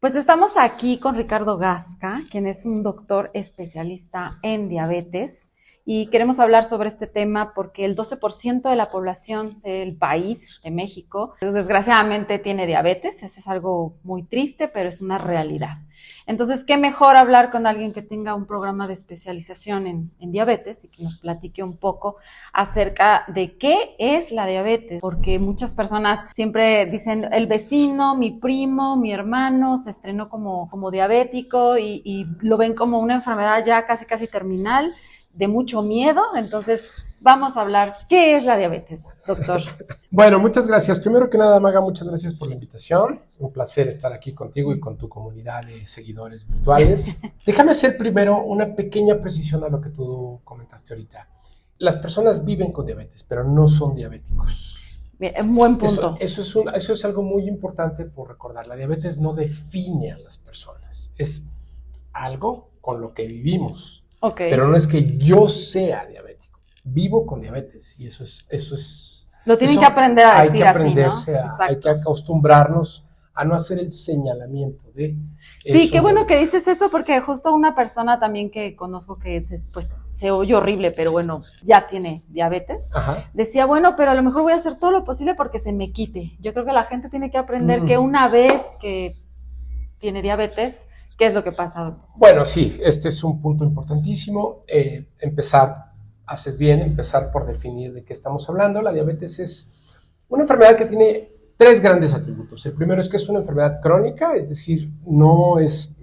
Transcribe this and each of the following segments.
Pues estamos aquí con Ricardo Gasca, quien es un doctor especialista en diabetes, y queremos hablar sobre este tema porque el 12% de la población del país, de México, desgraciadamente tiene diabetes. Eso es algo muy triste, pero es una realidad. Entonces, qué mejor hablar con alguien que tenga un programa de especialización en diabetes y que nos platique un poco acerca de qué es la diabetes, porque muchas personas siempre dicen, el vecino, mi primo, mi hermano se estrenó como diabético y lo ven como una enfermedad ya casi terminal, de mucho miedo. Entonces, vamos a hablar, ¿qué es la diabetes, doctor? Bueno, muchas gracias. Primero que nada, Maga, muchas gracias por la invitación. Un placer estar aquí contigo y con tu comunidad de seguidores virtuales. Déjame hacer primero una pequeña precisión a lo que tú comentaste ahorita. Las personas viven con diabetes, pero no son diabéticos. Bien, un buen punto. Eso es algo muy importante por recordar. La diabetes no define a las personas. Es algo con lo que vivimos. Okay. Pero no es que yo sea diabético. Vivo con diabetes y eso es lo tienen que aprender a decir así, ¿no? Hay que acostumbrarnos a no hacer el señalamiento de... Sí, qué bueno que dices eso, porque justo una persona también que conozco que se oye horrible, pero bueno, ya tiene diabetes. Ajá. Decía, bueno, pero a lo mejor voy a hacer todo lo posible porque se me quite. Yo creo que la gente tiene que aprender que una vez que tiene diabetes, ¿qué es lo que pasa? Bueno, sí, este es un punto importantísimo. Haces bien, empezar por definir de qué estamos hablando. La diabetes es una enfermedad que tiene tres grandes atributos. El primero es que es una enfermedad crónica, es decir, no es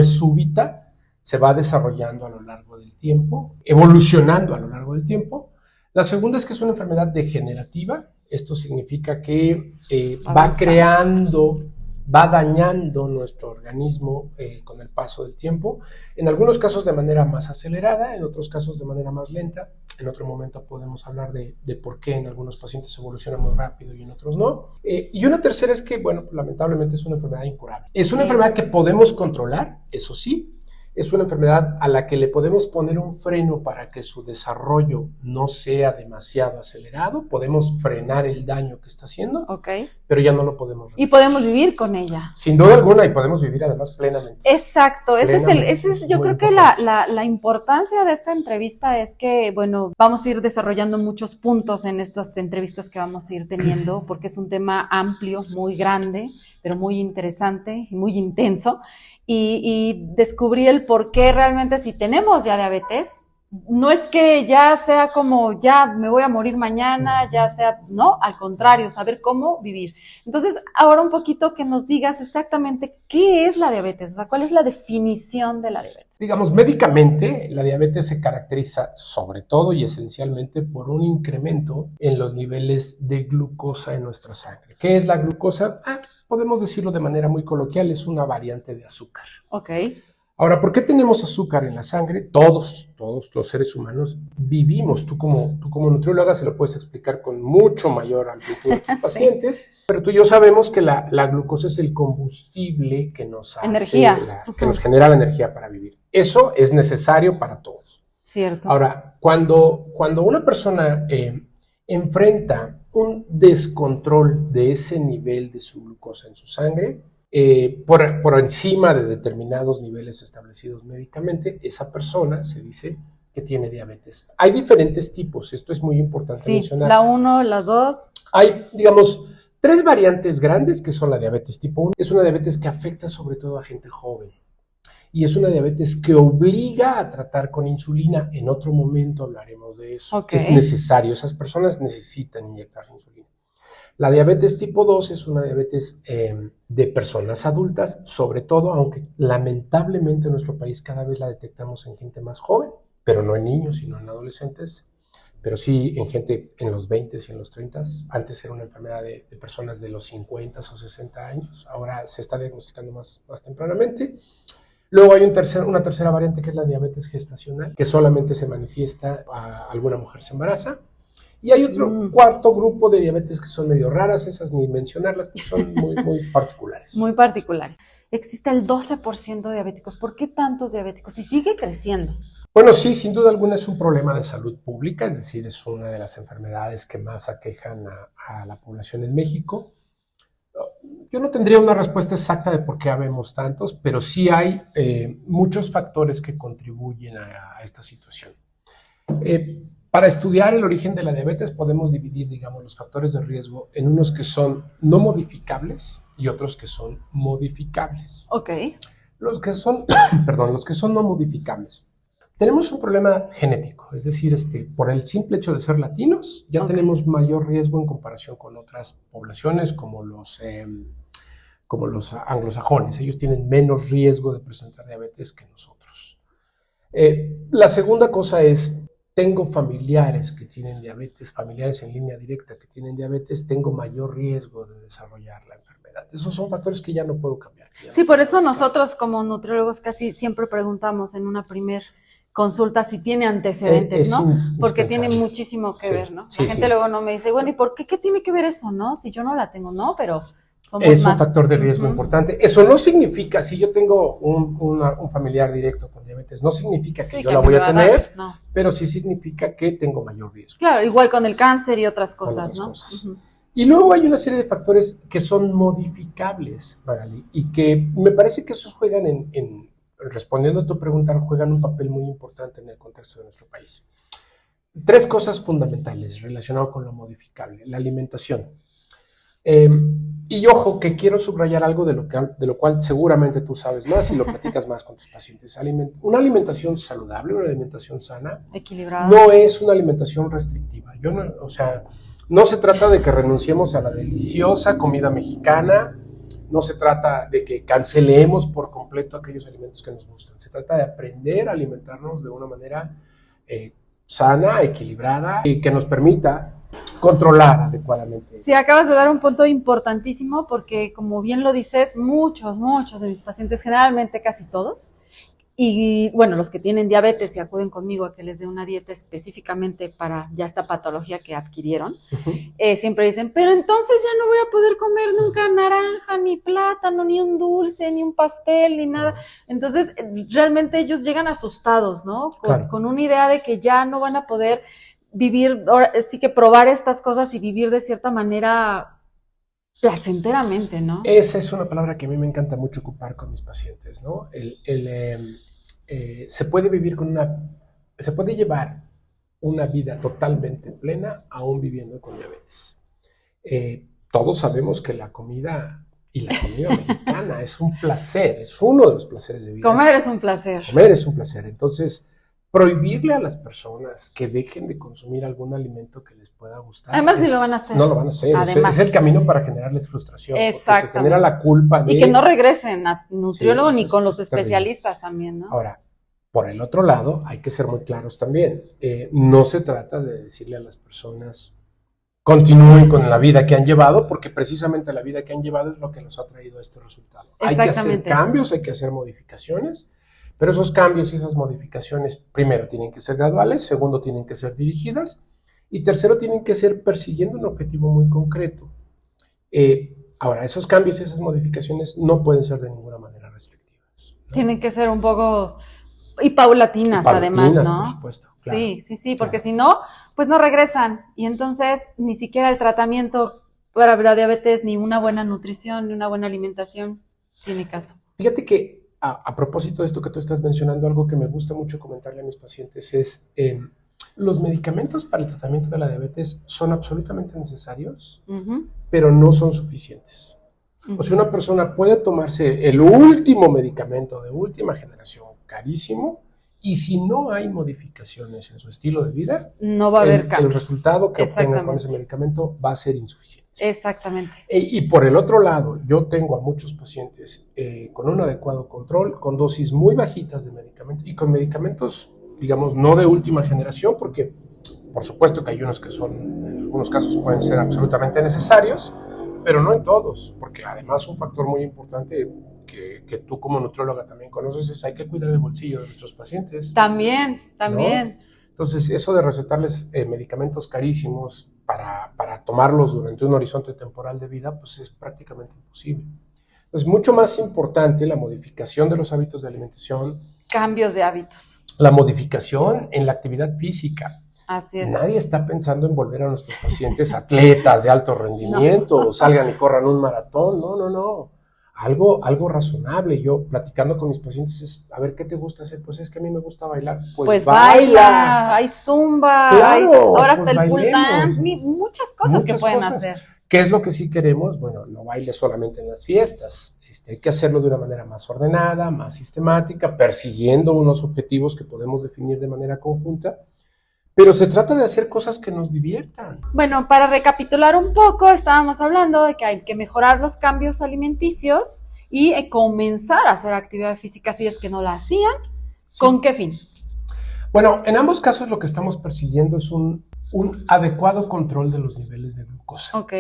súbita, se va desarrollando a lo largo del tiempo, evolucionando a lo largo del tiempo. La segunda es que es una enfermedad degenerativa. Esto significa que va dañando nuestro organismo con el paso del tiempo, en algunos casos de manera más acelerada, en otros casos de manera más lenta. En otro momento podemos hablar de por qué en algunos pacientes evoluciona muy rápido y en otros no. Y una tercera es que, bueno, lamentablemente es una enfermedad incurable. Es una enfermedad que podemos controlar, eso sí. Es una enfermedad a la que le podemos poner un freno para que su desarrollo no sea demasiado acelerado. Podemos frenar el daño que está haciendo, pero ya no lo podemos revertir. Y podemos vivir con ella. Sin duda alguna, y podemos vivir además plenamente. Exacto, yo creo que la importancia de esta entrevista es que, bueno, vamos a ir desarrollando muchos puntos en estas entrevistas que vamos a ir teniendo, porque es un tema amplio, muy grande, pero muy interesante y muy intenso. Y descubrí el por qué realmente, si tenemos ya diabetes, no es que ya sea como ya me voy a morir mañana, ya sea, no, al contrario, saber cómo vivir. Entonces, ahora un poquito que nos digas exactamente qué es la diabetes, o sea, cuál es la definición de la diabetes. Digamos, médicamente, la diabetes se caracteriza sobre todo y esencialmente por un incremento en los niveles de glucosa en nuestra sangre. ¿Qué es la glucosa? Podemos decirlo de manera muy coloquial, es una variante de azúcar. Ok. Ahora, ¿por qué tenemos azúcar en la sangre? Todos los seres humanos vivimos. Tú como nutrióloga se lo puedes explicar con mucho mayor amplitud a tus pacientes, pero tú y yo sabemos que la glucosa es el combustible que nos genera la energía para vivir. Eso es necesario para todos. Cierto. Ahora, cuando una persona enfrenta un descontrol de ese nivel de su glucosa en su sangre, por encima de determinados niveles establecidos médicamente, esa persona se dice que tiene diabetes. Hay diferentes tipos, esto es muy importante mencionar. La 1, la 2. Hay, digamos, tres variantes grandes que son la diabetes tipo 1. Es una diabetes que afecta sobre todo a gente joven. Y es una diabetes que obliga a tratar con insulina. En otro momento hablaremos de eso. Es necesario, esas personas necesitan inyectarse insulina. La diabetes tipo 2 es una diabetes de personas adultas, sobre todo, aunque lamentablemente en nuestro país cada vez la detectamos en gente más joven, pero no en niños, sino en adolescentes, pero sí en gente en los 20 y en los 30. Antes era una enfermedad de personas de los 50 o 60 años, ahora se está diagnosticando más tempranamente. Luego hay una tercera variante que es la diabetes gestacional, que solamente se manifiesta a alguna mujer se embaraza. Y hay otro cuarto grupo de diabetes que son medio raras, esas ni mencionarlas, porque son muy particulares. Muy particulares. Existe el 12% de diabéticos. ¿Por qué tantos diabéticos? Y sigue creciendo. Bueno, sí, sin duda alguna es un problema de salud pública, es decir, es una de las enfermedades que más aquejan a la población en México. Yo no tendría una respuesta exacta de por qué habemos tantos, pero sí hay muchos factores que contribuyen a esta situación. Para estudiar el origen de la diabetes podemos dividir, digamos, los factores de riesgo en unos que son no modificables y otros que son modificables. Ok. Los que son, perdón, los que son no modificables. Tenemos un problema genético, es decir, por el simple hecho de ser latinos, ya tenemos mayor riesgo en comparación con otras poblaciones como los anglosajones. Ellos tienen menos riesgo de presentar diabetes que nosotros. La segunda cosa es, tengo familiares que tienen diabetes, familiares en línea directa que tienen diabetes, tengo mayor riesgo de desarrollar la enfermedad. Esos son factores que ya no puedo cambiar. Sí, por eso nosotros como nutriólogos casi siempre preguntamos en una primer consulta si tiene antecedentes, ¿no? Porque tiene muchísimo que ver, ¿no? La gente luego no me dice, bueno, ¿y por qué? ¿Qué tiene que ver eso, no? Si yo no la tengo, ¿no? Pero es un factor de riesgo importante. Eso no significa, si yo tengo un familiar directo con diabetes, no significa que yo la voy a tener, pero sí significa que tengo mayor riesgo. Claro, igual con el cáncer y otras cosas, ¿no? Y luego hay una serie de factores que son modificables, Magali, y que me parece que esos juegan respondiendo a tu pregunta, juegan un papel muy importante en el contexto de nuestro país. 3 cosas fundamentales relacionadas con lo modificable. La alimentación. Y ojo, que quiero subrayar algo de lo cual seguramente tú sabes más y lo platicas más con tus pacientes. Una alimentación saludable, una alimentación sana, equilibrada, no es una alimentación restrictiva. No se trata de que renunciemos a la deliciosa comida mexicana, no se trata de que cancelemos por completo aquellos alimentos que nos gustan. Se trata de aprender a alimentarnos de una manera sana, equilibrada y que nos permita controlar adecuadamente. Sí, acabas de dar un punto importantísimo porque, como bien lo dices, muchos de mis pacientes, generalmente casi todos, y bueno, los que tienen diabetes y acuden conmigo a que les dé una dieta específicamente para ya esta patología que adquirieron, siempre dicen, pero entonces ya no voy a poder comer nunca naranja, ni plátano, ni un dulce, ni un pastel, ni nada. Entonces, realmente ellos llegan asustados, ¿no? Con una idea de que ya no van a poder vivir, ahora sí que probar estas cosas y vivir de cierta manera placenteramente, ¿no? Esa es una palabra que a mí me encanta mucho ocupar con mis pacientes, ¿no? Se puede llevar una vida totalmente plena aún viviendo con diabetes. Todos sabemos que la comida mexicana es un placer, es uno de los placeres de vida. Comer es un placer. Comer es un placer. Entonces, prohibirle a las personas que dejen de consumir algún alimento que les pueda gustar. Además, ni lo van a hacer. No lo van a hacer. Es el camino para generarles frustración. Exacto. Se genera la culpa de... Y que no regresen a nutriólogo ni con los especialistas también, ¿no? Ahora, por el otro lado, hay que ser muy claros también. No se trata de decirle a las personas continúen con la vida que han llevado, porque precisamente la vida que han llevado es lo que los ha traído a este resultado. Hay que hacer cambios, hay que hacer modificaciones. Pero esos cambios y esas modificaciones, primero, tienen que ser graduales, segundo, tienen que ser dirigidas, y tercero, tienen que ser persiguiendo un objetivo muy concreto. Ahora, esos cambios y esas modificaciones no pueden ser de ninguna manera restrictivas, ¿no? Tienen que ser un poco... Y paulatinas, además, ¿no? Por supuesto, claro. Sí, porque si no, pues no regresan. Y entonces, ni siquiera el tratamiento para la diabetes, ni una buena nutrición, ni una buena alimentación, tiene caso. Fíjate que a propósito de esto que tú estás mencionando, algo que me gusta mucho comentarle a mis pacientes es, los medicamentos para el tratamiento de la diabetes son absolutamente necesarios, pero no son suficientes. O sea, una persona puede tomarse el último medicamento de última generación, carísimo, y si no hay modificaciones en su estilo de vida, no va a haber cambios. El resultado que obtenga con ese medicamento va a ser insuficiente. Exactamente. Y por el otro lado, yo tengo a muchos pacientes con un adecuado control, con dosis muy bajitas de medicamentos y con medicamentos, digamos, no de última generación, porque por supuesto que hay unos que son, en algunos casos pueden ser absolutamente necesarios, pero no en todos, porque además un factor muy importante que tú como nutrióloga también conoces es hay que cuidar el bolsillo de nuestros pacientes. También. ¿No? Entonces, eso de recetarles medicamentos carísimos para tomarlos durante un horizonte temporal de vida, pues es prácticamente imposible. Es mucho más importante la modificación de los hábitos de alimentación. Cambios de hábitos. La modificación en la actividad física. Así es. Nadie está pensando en volver a nuestros pacientes atletas de alto rendimiento o salgan y corran un maratón. No. Algo razonable. Yo platicando con mis pacientes es, a ver, ¿qué te gusta hacer? Pues es que a mí me gusta bailar. Pues baila, hay zumba, claro, ahora pues hasta el pool bailemos. dance, muchas cosas que pueden hacer. ¿Qué es lo que sí queremos? Bueno, no baile solamente en las fiestas. Hay que hacerlo de una manera más ordenada, más sistemática, persiguiendo unos objetivos que podemos definir de manera conjunta. Pero se trata de hacer cosas que nos diviertan. Bueno, para recapitular un poco, estábamos hablando de que hay que mejorar los cambios alimenticios y comenzar a hacer actividad física si es que no la hacían. Sí. ¿Con qué fin? Bueno, en ambos casos lo que estamos persiguiendo es un adecuado control de los niveles de glucosa. Ok.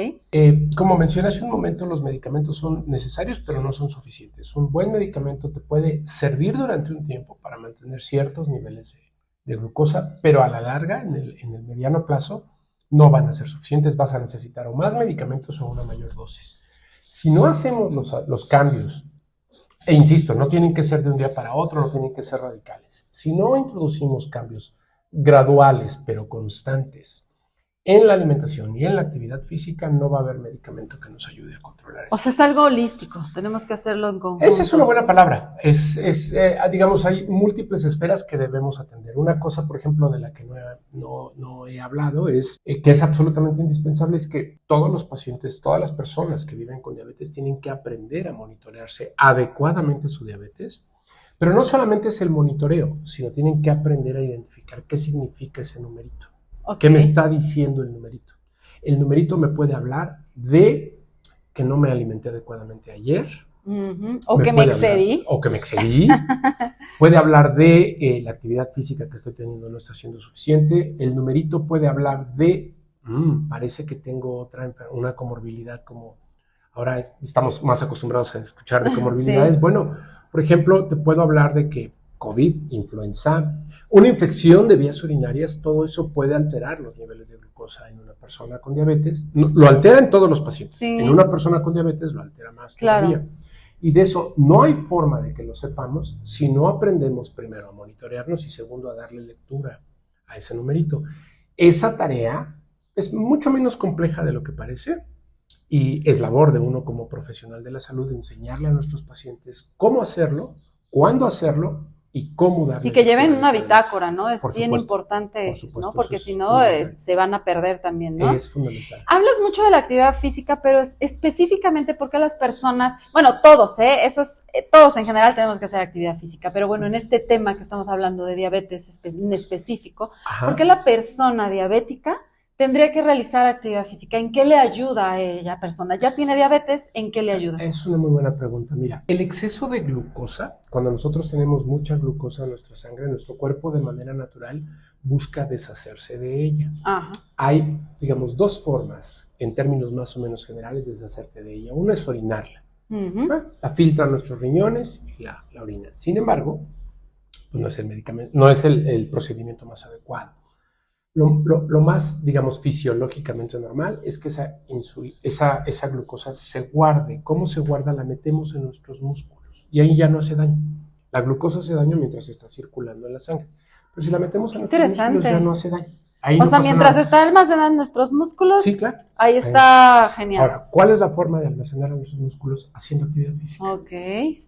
Como mencioné hace un momento, los medicamentos son necesarios, pero no son suficientes. Un buen medicamento te puede servir durante un tiempo para mantener ciertos niveles de glucosa, pero a la larga, en el mediano plazo, no van a ser suficientes. Vas a necesitar o más medicamentos o una mayor dosis. Si no hacemos los cambios, e insisto, no tienen que ser de un día para otro, no tienen que ser radicales. Si no introducimos cambios graduales pero constantes en la alimentación y en la actividad física, no va a haber medicamento que nos ayude a controlar eso. O sea, es algo holístico, tenemos que hacerlo en conjunto. Esa es una buena palabra. Digamos, hay múltiples esferas que debemos atender. Una cosa, por ejemplo, de la que no he hablado, es que es absolutamente indispensable, es que todos los pacientes, todas las personas que viven con diabetes tienen que aprender a monitorearse adecuadamente su diabetes. Pero no solamente es el monitoreo, sino tienen que aprender a identificar qué significa ese numerito. Okay. ¿Qué me está diciendo el numerito? El numerito me puede hablar de que no me alimenté adecuadamente ayer. O que me excedí. O que me excedí. Puede hablar de la actividad física que estoy teniendo no está siendo suficiente. El numerito puede hablar de, parece que tengo una comorbilidad, como ahora estamos más acostumbrados a escuchar de comorbilidades. Sí. Bueno, por ejemplo, te puedo hablar de que COVID, influenza, una infección de vías urinarias, todo eso puede alterar los niveles de glucosa en una persona con diabetes. Lo altera en todos los pacientes. Sí. En una persona con diabetes lo altera más todavía. Y de eso no hay forma de que lo sepamos si no aprendemos primero a monitorearnos y segundo a darle lectura a ese numerito. Esa tarea es mucho menos compleja de lo que parece y es labor de uno como profesional de la salud enseñarle a nuestros pacientes cómo hacerlo, cuándo hacerlo y cómo darle. Y que lleven una bitácora, ¿no? Es bien importante, ¿no? Porque si no, se van a perder también, ¿no? Es fundamental. Hablas mucho de la actividad física, pero específicamente porque las personas, bueno, todos, todos en general tenemos que hacer actividad física, pero bueno, en este tema que estamos hablando de diabetes en específico, ¿por qué la persona diabética tendría que realizar actividad física? ¿En qué le ayuda a ella persona? ¿Ya tiene diabetes? ¿En qué le ayuda? Es una muy buena pregunta. Mira, el exceso de glucosa, cuando nosotros tenemos mucha glucosa en nuestra sangre, nuestro cuerpo de manera natural busca deshacerse de ella. Ajá. Hay, digamos, dos formas, en términos más o menos generales, de deshacerte de ella. Una es orinarla. La filtran nuestros riñones y la orina. Sin embargo, pues no es el medicamento, no es el procedimiento más adecuado. Lo más, digamos, fisiológicamente normal es que esa glucosa se guarde. ¿Cómo se guarda? La metemos en nuestros músculos y ahí ya no hace daño. La glucosa hace daño mientras está circulando en la sangre. Pero si la metemos en nuestros músculos ya no hace daño. Ahí mientras está almacenada en nuestros músculos, sí, claro. Ahí está genial. Ahora, ¿cuál es la forma de almacenar en nuestros músculos? Haciendo actividad física. Ok.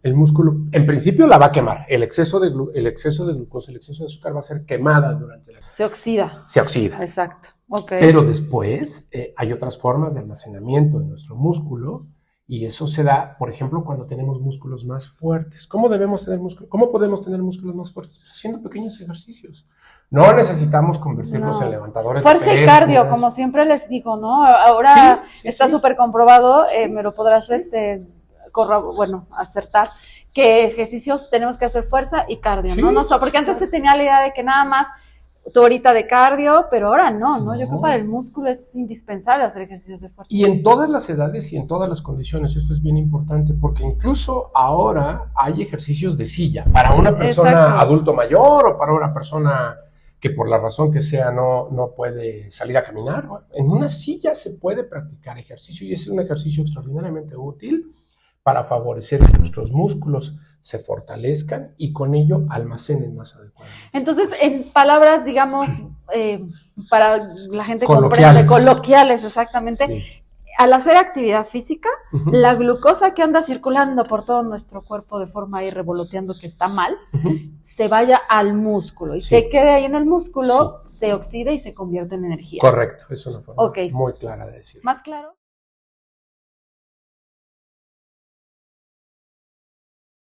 El músculo, en principio, la va a quemar. El exceso de glucosa, el exceso de azúcar va a ser quemada durante la... Se oxida. Se oxida. Exacto. Ok. Pero después hay otras formas de almacenamiento de nuestro músculo y eso se da, por ejemplo, cuando tenemos músculos más fuertes. ¿Cómo podemos tener músculos más fuertes? Haciendo pequeños ejercicios. No necesamos convertirnos en levantadores de pesas. Fuerza y cardio, como siempre les digo, ¿no? Ahora está súper comprobado, me lo podrás acertar, que ejercicios tenemos que hacer fuerza y cardio, ¿no? No, porque antes se tenía la idea de que nada más tu horita de cardio, pero ahora no. Yo creo que para el músculo es indispensable hacer ejercicios de fuerza. Y en todas las edades y en todas las condiciones, esto es bien importante, porque incluso ahora hay ejercicios de silla, para una persona adulto mayor o para una persona que por la razón que sea no puede salir a caminar. En una silla se puede practicar ejercicio y es un ejercicio extraordinariamente útil para favorecer que nuestros músculos se fortalezcan y con ello almacenen más adecuadamente. Entonces, en palabras, digamos, para la gente Coloquiales. comprende, coloquiales, exactamente. Sí. Al hacer actividad física, Ujú. la glucosa que anda circulando por todo nuestro cuerpo de forma ahí revoloteando que está mal, Ujú. se vaya al músculo y Sí. se quede ahí en el músculo, se oxida y se convierte en energía. Correcto, es una forma Ok. muy clara de decirlo. ¿Más claro?